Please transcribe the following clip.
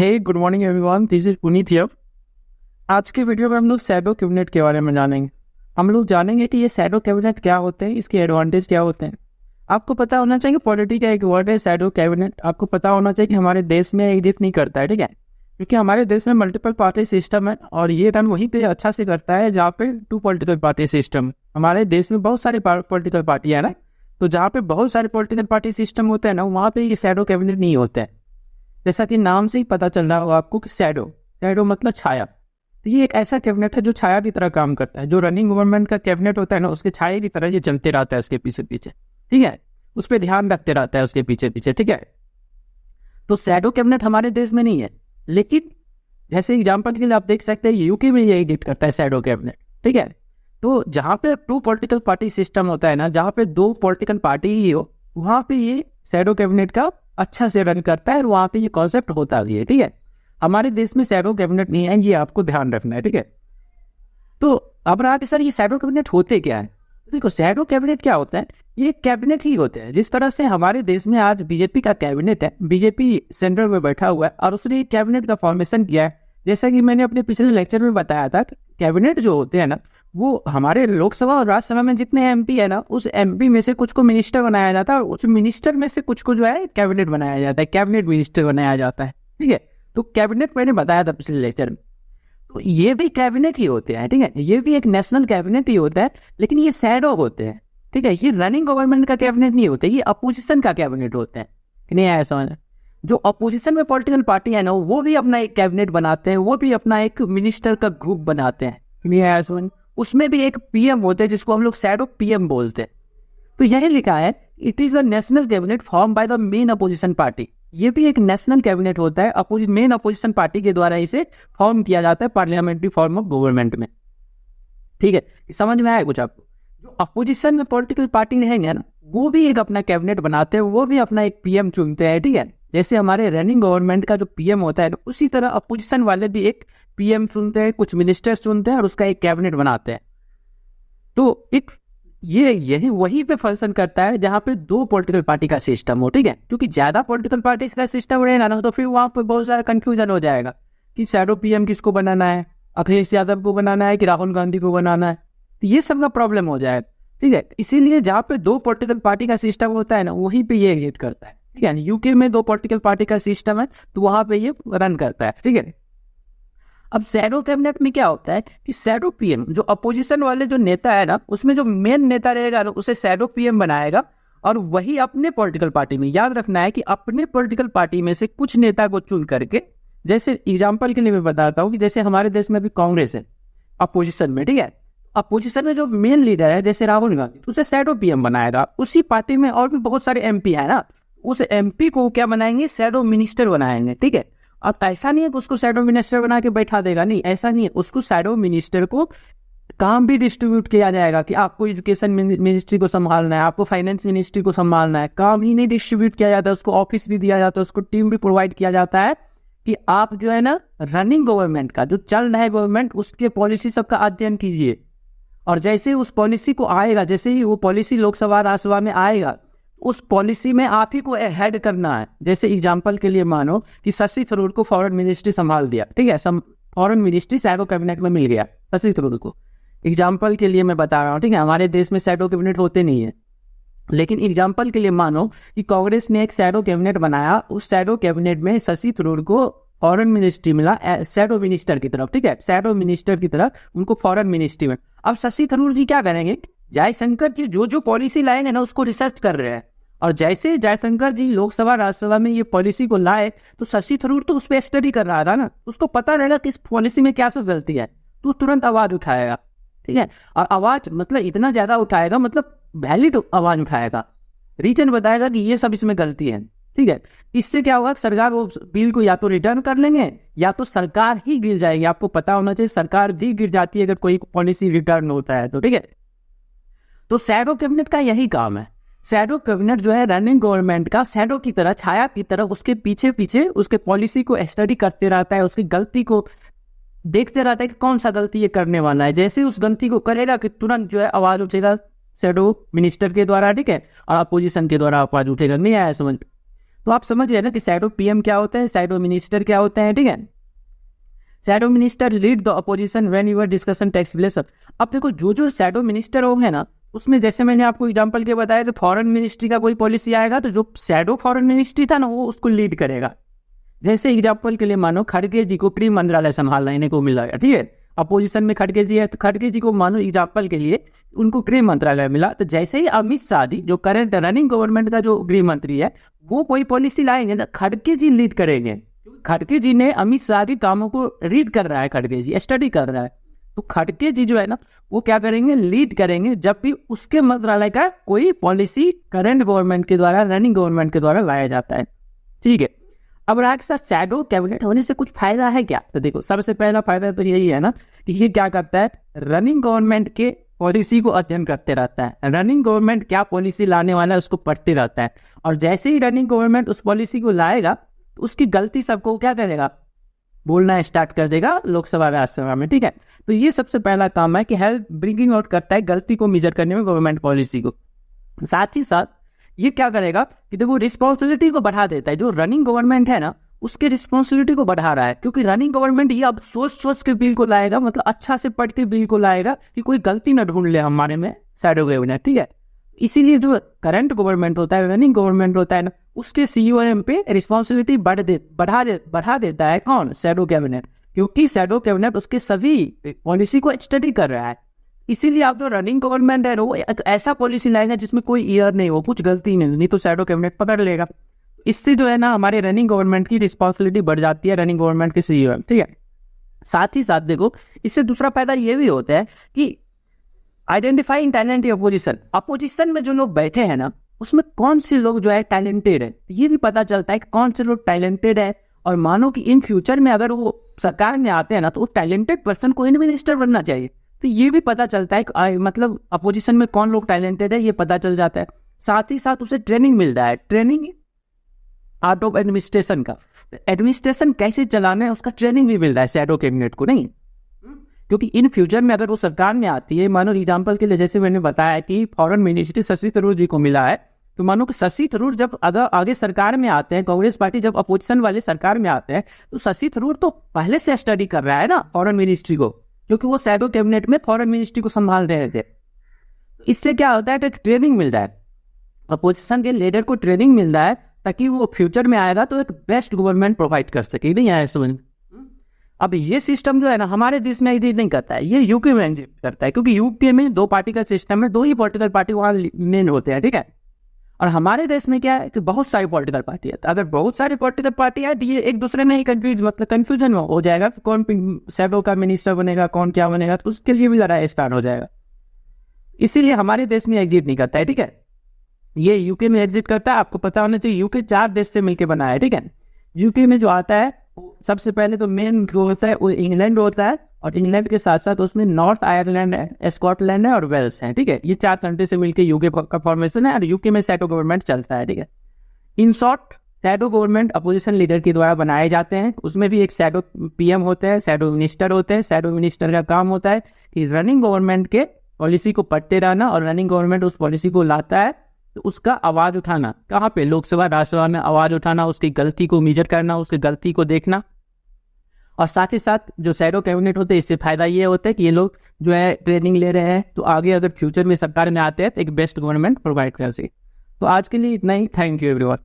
Hey good morning everyone, this is Puneet here. आज के video में हम लोग शैडो कैबिनेट के बारे में जानेंगे। हम लोग जानेंगे कि ये शैडो कैबिनेट क्या होते हैं, इसके एडवांटेज क्या होते हैं। आपको पता होना चाहिए पॉलिटी का एक वर्ड है शैडो कैबिनेट। आपको पता होना चाहिए कि हमारे देश में एग्जिस्ट नहीं करता है, ठीक है, क्योंकि हमारे देश में मल्टीपल पार्टी सिस्टम है और ये रन वहीं पे अच्छा से करता है जहाँ पे टू पॉलिटिकल पार्टी सिस्टम है। हमारे देश में बहुत सारे पॉलिटिकल पार्टी है ना, तो जहाँ पे बहुत सारे पॉलिटिकल पार्टी सिस्टम होते हैं ना, वहाँ पे ये शैडो कैबिनेट नहीं होते हैं। जैसा कि नाम से ही पता चल रहा होगा आपको कि शैडो मतलब छाया। तो ये एक ऐसा कैबिनेट है जो छाया की तरह काम करता है। जो रनिंग गवर्नमेंट का कैबिनेट होता है ना, उसके छाया की तरह ये चलते रहता है उसके पीछे पीछे, ठीक है, उस पर ध्यान रखते रहता है उसके पीछे पीछे, ठीक है। तो शैडो कैबिनेट हमारे देश में नहीं है, लेकिन जैसे एग्जाम्पल के लिए आप देख सकते हैं यूके में ये एग्जिस्ट करता है शैडो कैबिनेट, ठीक है। तो जहाँ पे टू पॉलिटिकल पार्टी सिस्टम होता है ना, जहाँ पे दो पॉलिटिकल पार्टी ही हो, वहाँ पे ये शैडो कैबिनेट का अच्छा से रन करता है और वहाँ पे ये कॉन्सेप्ट होता भी है, ठीक है। हमारे देश में शैडो कैबिनेट नहीं है, ये आपको ध्यान रखना है, ठीक है। तो अब रहा कि सर ये शैडो कैबिनेट होते क्या है। देखो शैडो कैबिनेट क्या होता है, ये कैबिनेट ही होते हैं। जिस तरह से हमारे देश में आज बीजेपी का कैबिनेट है, बीजेपी सेंट्रल में बैठा हुआ है और उसने कैबिनेट का फॉर्मेशन किया है। जैसा कि मैंने अपने पिछले लेक्चर में बताया था, कैबिनेट जो होते हैं ना, वो हमारे लोकसभा और राज्यसभा में जितने एमपी है ना, उस एमपी में से कुछ को मिनिस्टर बनाया जाता है और उस मिनिस्टर में से कुछ को जो है कैबिनेट बनाया जाता है, कैबिनेट मिनिस्टर बनाया जाता है, ठीक है। तो कैबिनेट मैंने बताया था पिछले लेक्चर में, तो ये भी कैबिनेट ही होते हैं, ठीक है, ये भी एक नेशनल कैबिनेट ही होता है, लेकिन ये शैडो होते हैं, ठीक है। ये रनिंग गवर्नमेंट का कैबिनेट नहीं होते, ये अपोजिशन का कैबिनेट होते हैं, नहीं आया समझ। जो अपोजिशन में पॉलिटिकल पार्टी है ना, वो भी अपना एक कैबिनेट बनाते हैं, वो भी अपना एक मिनिस्टर का ग्रुप बनाते हैं, नहीं आया समझ। उसमें भी एक पीएम होते हैं जिसको हम लोग शैडो पीएम बोलते हैं। तो यही लिखा है, it is a national cabinet form by the main opposition party. ये भी एक नेशनल कैबिनेट होता है, मेन अपोजिशन पार्टी के द्वारा इसे फॉर्म किया जाता है पार्लियामेंट्री फॉर्म ऑफ गवर्नमेंट में, ठीक है। समझ में आया कुछ आपको। जो अपोजिशन में पॉलिटिकल पार्टी रहेंगे ना, वो भी एक अपना कैबिनेट बनाते हैं, वो भी अपना एक पीएम चुनते हैं, ठीक है। जैसे हमारे रनिंग गवर्नमेंट का जो पीएम होता है, उसी तरह अपोजिशन वाले भी एक पीएम चुनते हैं, कुछ मिनिस्टर्स चुनते हैं और उसका एक कैबिनेट बनाते हैं। तो ये यही वहीं पे फंक्शन करता है जहाँ पे दो पॉलिटिकल पार्टी का सिस्टम हो, ठीक है। क्योंकि ज्यादा पॉलिटिकल पार्टी का सिस्टम रहेगा ना, तो फिर वहाँ पे बहुत सारा कंफ्यूजन हो जाएगा कि शैडो पीएम किसको बनाना है, अखिलेश यादव को बनाना है कि राहुल गांधी को बनाना है। तो ये सब का प्रॉब्लम हो जाए, ठीक है। इसीलिए जहाँ पे दो पॉलिटिकल पार्टी का सिस्टम होता है ना, वहीं पे ये एग्जिस्ट करता है, ठीक है। यूके में दो पॉलिटिकल पार्टी का सिस्टम है, तो वहां पे ये रन करता है, ठीक है। अब शैडो कैबिनेट में क्या होता है कि शैडो पीएम, जो अपोजिशन वाले जो नेता है ना, उसमें जो मेन नेता रहेगा ना, उसे शैडो पीएम बनाएगा और वही अपने पॉलिटिकल पार्टी में, याद रखना है कि अपने पॉलिटिकल पार्टी में से कुछ नेता को चुन करके, जैसे एग्जाम्पल के लिए मैं बताता हूँ कि जैसे हमारे देश में अभी कांग्रेस है अपोजिशन में, ठीक है। अपोजिशन में जो मेन लीडर है जैसे राहुल गांधी, उसे शैडो पीएम बनाएगा। उसी पार्टी में और भी बहुत सारे एमपी है ना, उस एमपी को क्या बनाएंगे, शैडो मिनिस्टर बनाएंगे, ठीक है। अब ऐसा नहीं है कि उसको शैडो मिनिस्टर बना के बैठा देगा, नहीं ऐसा नहीं है। उसको शैडो मिनिस्टर को काम भी डिस्ट्रीब्यूट किया जाएगा कि आपको एजुकेशन मिनिस्ट्री को संभालना है, आपको फाइनेंस मिनिस्ट्री को संभालना है। काम ही नहीं डिस्ट्रीब्यूट किया जाता है, उसको ऑफिस भी दिया जाता है, उसको टीम भी प्रोवाइड किया जाता है कि आप जो है ना, रनिंग गवर्नमेंट का जो चल रहा है गवर्नमेंट, उसके पॉलिसी सबका अध्ययन कीजिए। और जैसे ही उस पॉलिसी को आएगा, जैसे ही वो पॉलिसी लोकसभा राज्यसभा में आएगा, उस पॉलिसी में आप ही को हेड करना है। जैसे एग्जांपल के लिए मानो कि शशि थरूर को फॉरेन मिनिस्ट्री संभाल दिया, ठीक है, फॉरेन मिनिस्ट्री शैडो कैबिनेट में मिल गया शशि थरूर को। एग्जांपल के लिए मैं बता रहा हूँ, ठीक है। हमारे देश में शैडो कैबिनेट होते नहीं है, लेकिन एग्जांपल के लिए मानो कि कांग्रेस ने एक शैडो कैबिनेट बनाया, उस शैडो कैबिनेट में शशि थरूर को फॉरेन मिनिस्ट्री मिला शैडो मिनिस्टर की तरफ, ठीक है, शैडो मिनिस्टर की तरफ उनको फॉरेन मिनिस्ट्री में। अब शशि थरूर जी क्या करेंगे, जयशंकर जी जो पॉलिसी लाएंगे ना, उसको रिसर्च कर रहे हैं। और जैसे जयशंकर जी लोकसभा राज्यसभा में ये पॉलिसी को लाए, तो शशि थरूर तो उस पर स्टडी कर रहा था ना, उसको पता रहेगा कि इस पॉलिसी में क्या सब गलती है, तो तुरंत आवाज उठाएगा, ठीक है। और आवाज मतलब इतना ज्यादा उठाएगा, मतलब वैलिड आवाज उठाएगा, रीजन बताएगा कि ये सब इसमें गलती है, ठीक है। इससे क्या होगा, सरकार वो बिल को या तो रिटर्न कर लेंगे या तो सरकार ही गिर जाएगी। आपको पता होना चाहिए सरकार भी गिर जाती है अगर कोई पॉलिसी रिटर्न होता है तो, ठीक है। तो शैडो कैबिनेट का यही काम है। शैडो कैबिनेट जो है रनिंग गवर्नमेंट का शैडो की तरह, छाया की तरह उसके पीछे पीछे उसके पॉलिसी को स्टडी करते रहता है, उसकी गलती को देखते रहता है कि कौन सा गलती ये करने वाला है। जैसे उस गलती को करेगा कि तुरंत जो है आवाज उठेगा शैडो मिनिस्टर के द्वारा, ठीक है, और अपोजिशन के द्वारा आवाज उठेगा, नहीं आया समझ। तो आप समझ गए ना कि शैडो पीएम क्या होता है, शैडो मिनिस्टर क्या होता है, ठीक है। Shadow minister lead the opposition when your discussion takes place. अब देखो जो जो शैडो मिनिस्टर होंगे ना, उसमें जैसे मैंने आपको एग्जांपल के बताया तो फॉरेन मिनिस्ट्री का कोई पॉलिसी आएगा तो जो शैडो फॉरेन मिनिस्ट्री था ना वो उसको लीड करेगा। जैसे एग्जांपल के लिए मानो खड़गे जी को गृह मंत्रालय संभालने को मिला, ठीक है, अपोजिशन में खड़गे जी है तो खड़गे जी को मानो एग्जांपल के लिए उनको गृह मंत्रालय मिला, तो जैसे ही अमित शाह जी जो करंट रनिंग गवर्नमेंट का जो गृह मंत्री है वो कोई पॉलिसी लाएंगे ना, खड़गे जी लीड करेंगे। खड़गे जी ने अमित शाह के कामों को रीड कर रहा है, खड़गे जी स्टडी कर रहा है, तो खड़गे जी जो है ना वो क्या करेंगे, लीड करेंगे जब भी उसके मंत्रालय का कोई पॉलिसी करंट गवर्नमेंट के द्वारा, रनिंग गवर्नमेंट के द्वारा लाया जाता है, ठीक है। अब रहा के साथ शैडो कैबिनेट होने से कुछ फायदा है क्या, तो देखो सबसे पहला फायदा तो यही है ना कि ये क्या करता है, रनिंग गवर्नमेंट के पॉलिसी को अध्ययन करते रहता है, रनिंग गवर्नमेंट क्या पॉलिसी लाने वाला है उसको पढ़ते रहता है, और जैसे ही रनिंग गवर्नमेंट उस पॉलिसी को लाएगा तो उसकी गलती सबको क्या करेगा, बोलना स्टार्ट कर देगा लोकसभा राज्यसभा में, ठीक है। तो ये सबसे पहला काम है कि हेल्प ब्रिंगिंग आउट करता है गलती को मेजर करने में गवर्नमेंट पॉलिसी को। साथ ही साथ ये क्या करेगा कि देखो रिस्पॉन्सिबिलिटी को बढ़ा देता है, जो रनिंग गवर्नमेंट है ना उसके रिस्पॉन्सिबिलिटी को बढ़ा रहा है, क्योंकि रनिंग गवर्नमेंट ये अब सोच के बिल को लाएगा, मतलब अच्छा से पढ़ के बिल को लाएगा कि कोई गलती ना ढूंढ ले हमारे में शैडो गवर्नमेंट, ठीक है। इसीलिए जो करंट गवर्नमेंट होता है, रनिंग गवर्नमेंट होता है ना, उसके सीईओ पे रिस्पॉन्सिबिलिटी बढ़ा देता है कौन, शैडो कैबिनेट, क्योंकि शैडो कैबिनेट उसके सभी पॉलिसी को स्टडी कर रहा है। इसीलिए आप जो रनिंग गवर्नमेंट है वो एक ऐसा पॉलिसी लाएगा जिसमें कोई ईयर नहीं हो, कुछ गलती नहीं तो शैडो कैबिनेट पकड़ लेगा। इससे जो है ना हमारे रनिंग गवर्नमेंट की रिस्पॉन्सिबिलिटी बढ़ जाती है, रनिंग गवर्नमेंट के सीईओ, ठीक है। साथ ही साथ देखो इससे दूसरा फायदा ये भी होता है कि आइडेंटिफाइंग टैलेंट अपोजिशन, अपोजिशन में जो लोग बैठे हैं ना उसमें कौन से लोग जो है टैलेंटेड है, ये भी पता चलता है कि कौन से लोग टैलेंटेड है, और मानो कि इन फ्यूचर में अगर वो सरकार में आते हैं ना तो उस टैलेंटेड पर्सन को मिनिस्टर बनना चाहिए, तो ये भी पता चलता है कि मतलब अपोजिशन में कौन लोग टैलेंटेड है ये पता चल जाता है। साथ ही साथ उसे ट्रेनिंग मिलता है, ट्रेनिंग आर्ट ऑफ एडमिनिस्ट्रेशन का, एडमिनिस्ट्रेशन कैसे चलाना है उसका ट्रेनिंग भी मिलता है शैडो कैबिनेट को, नहीं, क्योंकि इन फ्यूचर में अगर वो सरकार में आती है, मानो एग्जांपल के लिए जैसे मैंने बताया कि फॉरेन मिनिस्ट्री शशि थरूर जी को मिला है, तो मानो कि शशि थरूर जब अगर आगे सरकार में आते हैं, कांग्रेस पार्टी जब अपोजिशन वाले सरकार में आते हैं तो शशि थरूर तो पहले से स्टडी कर रहा है ना फॉरेन मिनिस्ट्री को, क्योंकि वो शैडो कैबिनेट में फॉरेन मिनिस्ट्री को संभाल रहे थे। इससे क्या होता है कि ट्रेनिंग मिल रहा है, अपोजिशन के लीडर को ट्रेनिंग मिल रहा है ताकि वो फ्यूचर में आएगा तो एक बेस्ट गवर्नमेंट प्रोवाइड कर सके, नहीं आया समझ। अब ये सिस्टम जो है ना हमारे देश में एग्जिस्ट नहीं करता है, ये यूके में एग्जिस्ट करता है, क्योंकि यूके में 2 पार्टी का सिस्टम है, 2 ही पॉलिटिकल पार्टी वहाँ मेन होते हैं, ठीक है। और हमारे देश में क्या है कि बहुत सारी पॉलिटिकल पार्टी है, तो अगर बहुत सारी पॉलिटिकल पार्टी है तो ये एक दूसरे में ही कंफ्यूजन हो जाएगा, कौन शैडो का मिनिस्टर बनेगा, कौन क्या बनेगा, तो उसके लिए भी लड़ाई स्टार्ट हो जाएगा। इसीलिए हमारे देश में एग्जिट नहीं करता है, ठीक है, ये यूके में एग्जिट करता है। आपको पता होना चाहिए यूके 4 देश से मिलकर बना है, ठीक है। यूके में जो आता है सबसे पहले तो मेन जो होता है वो इंग्लैंड होता है, और इंग्लैंड के साथ साथ उसमें नॉर्थ आयरलैंड है, स्कॉटलैंड है और वेल्स है, ठीक है। ये 4 कंट्री से मिलकर यूके का फॉर्मेशन है, और यूके में शैडो गवर्नमेंट चलता है, ठीक है। In short shadow government opposition leader के द्वारा बनाए जाते हैं, उसमें भी एक शैडो पीएम होते हैं, शैडो मिनिस्टर होते हैं। शैडो मिनिस्टर का काम होता है कि रनिंग गवर्नमेंट के पॉलिसी को पढ़ते रहना, और रनिंग गवर्नमेंट उस पॉलिसी को लाता है तो उसका आवाज़ उठाना, कहाँ पे, लोकसभा राज्यसभा में आवाज़ उठाना, उसकी गलती को मेजर करना, उसकी गलती को देखना। और साथ ही साथ जो शैडो कैबिनेट होते हैं इससे फायदा ये होता है कि ये लोग जो है ट्रेनिंग ले रहे हैं, तो आगे अगर फ्यूचर में सरकार में आते हैं तो एक बेस्ट गवर्नमेंट प्रोवाइड कर सके। तो आज के लिए इतना ही, थैंक यू एवरीवन।